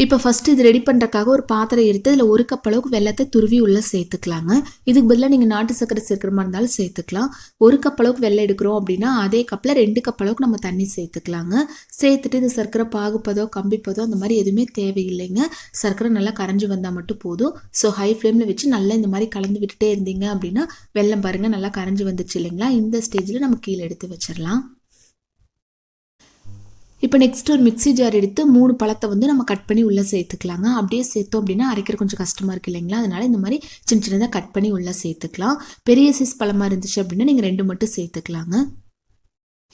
இப்போ ஃபஸ்ட்டு இது ரெடி பண்ணுறக்காக ஒரு பாத்திரம் எடுத்து அதில் 1 கப் அளவுக்கு வெல்லத்தை துருவி உள்ளே சேர்த்துக்கலாங்க. இதுக்கு பதிலாக நீங்கள் நாட்டு சர்க்கரை சேர்க்குற மாதிரி இருந்தாலும் சேர்த்துக்கலாம். 1 கப் அளவுக்கு வெல்லம் எடுக்கிறோம் அப்படின்னா அதே கப்பில் 2 கப் அளவுக்கு நம்ம தண்ணி சேர்த்துக்கலாங்க. சேர்த்துட்டு இது சர்க்கரை பாகுப்பதோ கம்பிப்பதோ அந்த மாதிரி எதுவுமே தேவையில்லைங்க. சர்க்கரை நல்லா கரைஞ்சி வந்தால் மட்டும் போதும். ஸோ ஹை ஃப்ளேமில் வச்சு நல்லா இந்த மாதிரி கலந்து விட்டுட்டே இருந்தீங்க அப்படின்னா வெல்லம் பாருங்கள் நல்லா கரைஞ்சி வந்துச்சு இல்லைங்களா. இந்த ஸ்டேஜில் நம்ம கீழே எடுத்து வச்சிடலாம். இப்போ நெக்ஸ்ட் ஒரு மிக்ஸி ஜார் எடுத்து 3 பழத்தை வந்து நம்ம கட் பண்ணி உள்ளே சேர்த்துக்கலாங்க. அப்படியே சேர்த்தோம் அப்படின்னா அரைக்கிற கொஞ்சம் கஷ்டமாக இருக்குது இல்லைங்களா. அதனால இந்த மாதிரி சின்ன சின்னதாக கட் பண்ணி உள்ளே சேர்த்துக்கலாம். பெரிய சைஸ் பழமாக இருந்துச்சு அப்படின்னா நீங்கள் 2 மட்டும் சேர்த்துக்கலாங்க.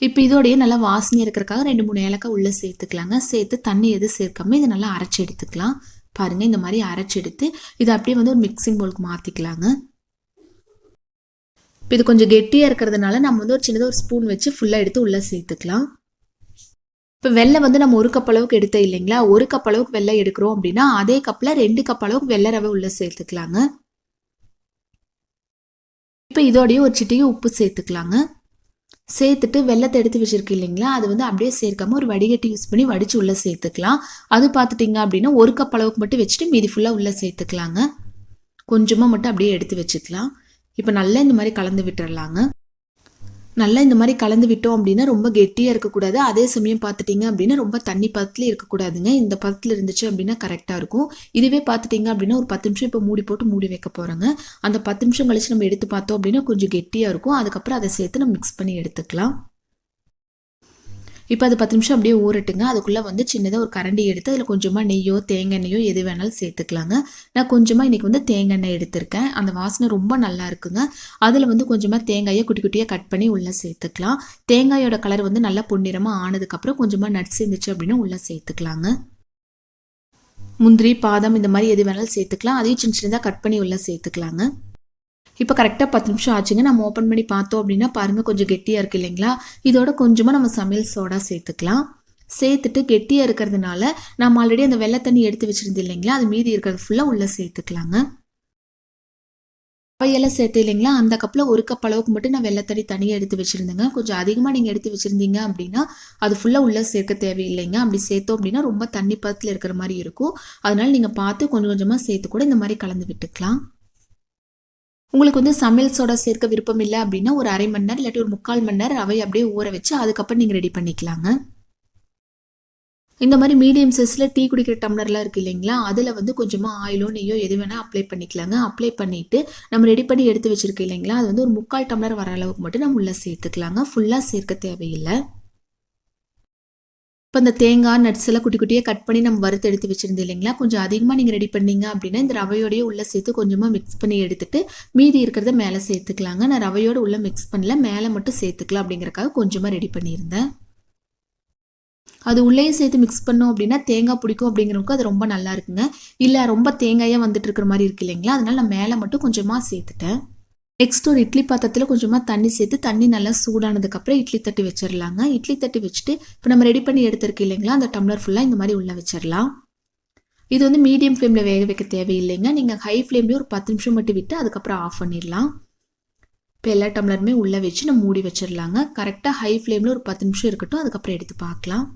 இப்போ இதோடையே நல்லா வாசனை இருக்கிறக்காக 2-3 ஏலக்காய் உள்ளே சேர்த்துக்கலாங்க. சேர்த்து தண்ணி எதுவும் சேர்க்காம இதை நல்லா அரைச்சி எடுத்துக்கலாம். பாருங்கள் இந்த மாதிரி அரைச்சி எடுத்து இதை அப்படியே வந்து ஒரு மிக்சிங் பவுலுக்கு மாற்றிக்கலாங்க. இப்போ இது கொஞ்சம் கெட்டியாக இருக்கிறதுனால நம்ம வந்து ஒரு சின்னதாக ஒரு ஸ்பூன் வச்சு ஃபுல்லாக எடுத்து உள்ளே சேர்த்துக்கலாம். இப்போ வெல்லம் வந்து நம்ம 1 கப் அளவுக்கு எடுத்தோம் இல்லைங்களா. 1 கப் அளவுக்கு வெல்லம் எடுக்கிறோம் அப்படின்னா அதே கப்பில் 2 கப் அளவுக்கு வெள்ளை ரவை உள்ளே சேர்த்துக்கலாங்க. இப்போ இதோடையே ஒரு சிட்டிகை உப்பு சேர்த்துக்கலாங்க. சேர்த்துட்டு வெல்லத்தை எடுத்து வச்சிருக்கு இல்லைங்களா, அது வந்து அப்படியே சேர்க்காம ஒரு வடிகட்டி யூஸ் பண்ணி வடித்து உள்ளே சேர்த்துக்கலாம். அது பார்த்துட்டிங்க அப்படின்னா 1 கப் அளவுக்கு மட்டும் வச்சுட்டு மீதி ஃபுல்லாக உள்ளே சேர்த்துக்கலாங்க. கொஞ்சமாக மட்டும் அப்படியே எடுத்து வச்சுக்கலாம். இப்போ நல்லா இந்த மாதிரி கலந்து விட்டுறலாங்க. நல்லா இந்த மாதிரி கலந்து விட்டோம் அப்படின்னா ரொம்ப கெட்டியாக இருக்கக்கூடாது. அதே சமயம் பார்த்துட்டிங்க அப்படின்னா ரொம்ப தண்ணி பதத்துலேயே இருக்கக்கூடாதுங்க. இந்த பதத்தில் இருந்துச்சு அப்படின்னா கரெக்டாக இருக்கும். இதுவே பார்த்துட்டிங்க அப்படின்னா ஒரு 10 நிமிஷம் இப்போ மூடி போட்டு மூடி வைக்க போகிறோங்க. அந்த 10 நிமிஷம் கழிச்சு நம்ம எடுத்து பார்த்தோம் அப்படின்னா கொஞ்சம் கெட்டியாக இருக்கும். அதுக்கப்புறம் அதை சேர்த்து நம்ம மிக்ஸ் பண்ணி எடுத்துக்கலாம். இப்போ அது 10 நிமிஷம் அப்படியே ஊறட்டுங்க. அதுக்குள்ளே வந்து சின்னதாக ஒரு கரண்டி எடுத்து அதில் கொஞ்சமாக நெய்யோ தேங்காய் எண்ணெயோ எது வேணாலும் சேர்த்துக்கலாங்க. நான் கொஞ்சமாக இன்றைக்கி வந்து தேங்காய் எண்ணெய் எடுத்திருக்கேன். அந்த வாசனை ரொம்ப நல்லா இருக்குங்க. அதில் வந்து கொஞ்சமாக தேங்காயை குட்டி குட்டியாக கட் பண்ணி உள்ளே சேர்த்துக்கலாம். தேங்காயோட கலர் வந்து நல்லா பொன்னிறமாக ஆனதுக்கப்புறம் கொஞ்சமாக நட்ஸ் இருந்துச்சு அப்படின்னா உள்ளே சேர்த்துக்கலாங்க. முந்திரி பாதாம் இந்த மாதிரி எது வேணாலும் சேர்த்துக்கலாம். அதையும் சின்ன சின்னதாக கட் பண்ணி உள்ளே சேர்த்துக்கலாங்க. இப்போ கரெக்டாக 10 நிமிஷம் ஆச்சுங்க. நம்ம ஓப்பன் பண்ணி பார்த்தோம் அப்படின்னா பாருங்கள் கொஞ்சம் கெட்டியாக இருக்குது இல்லைங்களா. இதோட கொஞ்சமாக நம்ம சமையல் சோடா சேர்த்துக்கலாம். சேர்த்துட்டு கெட்டியாக இருக்கிறதுனால நம்ம ஆல்ரெடி அந்த வெள்ளை தண்ணி எடுத்து வச்சுருந்து இல்லைங்களா, அது மீதி இருக்கிறது ஃபுல்லாக உள்ளே சேர்த்துக்கலாங்க. ரவையெல்லாம் சேர்த்து இல்லைங்களா, அந்த கப்பில் 1 கப் அளவுக்கு மட்டும் நான் வெள்ளை தண்ணி தனியாக எடுத்து வச்சுருந்தேங்க. கொஞ்சம் அதிகமாக நீங்கள் எடுத்து வச்சுருந்தீங்க அப்படின்னா அது ஃபுல்லாக உள்ளே சேர்க்க தேவையில்லைங்க. அப்படி சேர்த்தோம் அப்படின்னா ரொம்ப தண்ணி பதத்தில் இருக்கிற மாதிரி இருக்கும். அதனால் நீங்கள் பார்த்து கொஞ்சம் கொஞ்சமாக சேர்த்து கூட இந்த மாதிரி கலந்து விட்டுக்கலாம். உங்களுக்கு வந்து சமையல் சோடா சேர்க்க விருப்பம் இல்லை அப்படின்னா ஒரு 1/2 மணி நேரம் இல்லாட்டி ஒரு 3/4 மணி நேரம் ரவை அப்படியே ஊற வச்சு அதுக்கப்புறம் நீங்கள் ரெடி பண்ணிக்கலாங்க. இந்த மாதிரி மீடியம் சைஸில் டீ குடிக்கிற டம்ளர்லாம் இருக்குது இல்லைங்களா, அதில் வந்து கொஞ்சமாக ஆயிலோ நெய்யோ எது வேணால் அப்ளை பண்ணிக்கலாங்க. அப்ளை பண்ணிவிட்டு நம்ம ரெடி பண்ணி எடுத்து வச்சுருக்கோம் இல்லைங்களா, அது வந்து ஒரு 3/4 டம்ளர் வர அளவுக்கு மட்டும் நம்ம உள்ளே சேர்த்துக்கலாங்க. ஃபுல்லாக சேர்க்க தேவையில்லை. இப்போ இந்த தேங்காய் நட்ஸ் எல்லாம் குட்டி குட்டியாக கட் பண்ணி நம்ம வறுத்து எடுத்து வச்சுருந்தோம் இல்லைங்களா, கொஞ்சம் அதிகமாக நீங்கள் ரெடி பண்ணீங்க அப்படின்னா இந்த ரவையோடையே உள்ளே சேர்த்து கொஞ்சமாக மிக்ஸ் பண்ணி எடுத்துட்டு மீதி இருக்கிறத மேலே சேர்த்துக்கலாங்க. நான் ரவையோடு உள்ளே மிக்ஸ் பண்ணல, மேலே மட்டும் சேர்த்துக்கலாம் அப்படிங்கிறக்காக கொஞ்சமாக ரெடி பண்ணியிருந்தேன். அது உள்ளேயே சேர்த்து மிக்ஸ் பண்ணோம் அப்படின்னா தேங்காய் பிடிக்கும் அப்படிங்கிறவங்க அது ரொம்ப நல்லா இருக்குங்க. இல்லை ரொம்ப தேங்காயாக வந்துட்டு இருக்கிற மாதிரி இருக்கு இல்லைங்களா, அதனால நான் மேலே மட்டும் கொஞ்சமாக சேர்த்துட்டேன். நெக்ஸ்ட் ஒரு இட்லி பாத்திரத்தில் கொஞ்சமாக தண்ணி சேர்த்து தண்ணி நல்லா சூடானதுக்கப்புறம் இட்லி தட்டி வச்சிடலாங்க. இட்லி தட்டி வச்சுட்டு இப்போ நம்ம ரெடி பண்ணி எடுத்துருக்கு இல்லைங்களா, அந்த டம்ளர் ஃபுல்லாக இந்த மாதிரி உள்ளே வச்சிடலாம். இது வந்து மீடியம் ஃப்ளேமில் வேக வைக்க தேவையில்லைங்க. நீங்கள் ஹை ஃப்ளேம்லேயே ஒரு 10 நிமிஷம் மட்டும் விட்டு அதுக்கப்புறம் ஆஃப் பண்ணிடலாம். இப்போ எல்லா டம்ளருமே உள்ளே வச்சு நம்ம மூடி வச்சிடலாங்க. கரெக்டாக ஹை ஃப்ளேமில் ஒரு 10 நிமிஷம் இருக்கட்டும், அதுக்கப்புறம் எடுத்து பார்க்கலாம்.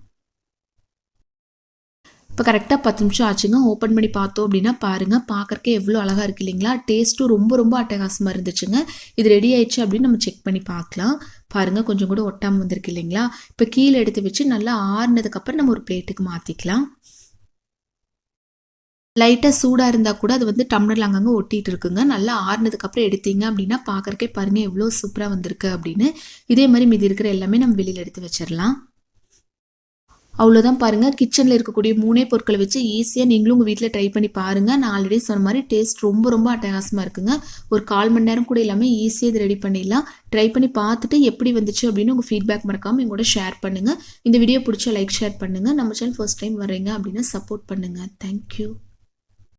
இப்போ கரெக்டாக 10 நிமிஷம் ஆச்சுங்க. ஓப்பன் பண்ணி பார்த்தோம் அப்படின்னா பாருங்கள் பார்க்குறக்கே எவ்வளோ அழகாக இருக்குது இல்லைங்களா. டேஸ்ட்டும் ரொம்ப ரொம்ப அட்டகாசமாக இருந்துச்சுங்க. இது ரெடி ஆயிடுச்சு அப்படின்னு நம்ம செக் பண்ணி பார்க்கலாம். பாருங்கள் கொஞ்சம் கூட ஒட்டாமல் வந்திருக்கு இல்லைங்களா. இப்போ கீழே எடுத்து வச்சு நல்லா ஆறுனதுக்கப்புறம் நம்ம ஒரு பிளேட்டுக்கு மாற்றிக்கலாம். லைட்டாக சூடாக இருந்தால் கூட அது வந்து டம்ளரில் அங்கங்கே ஒட்டிகிட்டு இருக்குங்க. நல்லா ஆறுனதுக்கப்புறம் எடுத்தீங்க அப்படின்னா பார்க்குறக்கே பாருங்கள் எவ்வளோ சூப்பராக வந்திருக்கு அப்படின்னு. இதே மாதிரி மீதி இருக்கிற எல்லாமே நம்ம வெளியில் எடுத்து வச்சிடலாம். அவ்வளோதான் பாருங்கள். கிச்சனில் இருக்கக்கூடிய 3 பொருட்களை வச்சு ஈஸியாக நீங்களும் உங்கள் வீட்டில் ட்ரை பண்ணி பாருங்கள். நான் ஆல்ரெடி சொன்ன மாதிரி டேஸ்ட் ரொம்ப ரொம்ப அட்டகாசமாக இருக்குங்க. ஒரு 1/4 மணி நேரம் கூட இல்லாமல் ஈஸியாக இது ரெடி பண்ணிடலாம். ட்ரை பண்ணி பார்த்துட்டு எப்படி வந்துச்சு அப்படின்னு உங்கள் ஃபீட்பேக் மறக்காமல் எங்களோட ஷேர் பண்ணுங்கள். இந்த வீடியோ பிடிச்சா லைக் ஷேர் பண்ணுங்கள். நம்ம சேனல் ஃபர்ஸ்ட் டைம் வர்றீங்க அப்படின்னா சப்போர்ட் பண்ணுங்கள். தேங்க்யூ.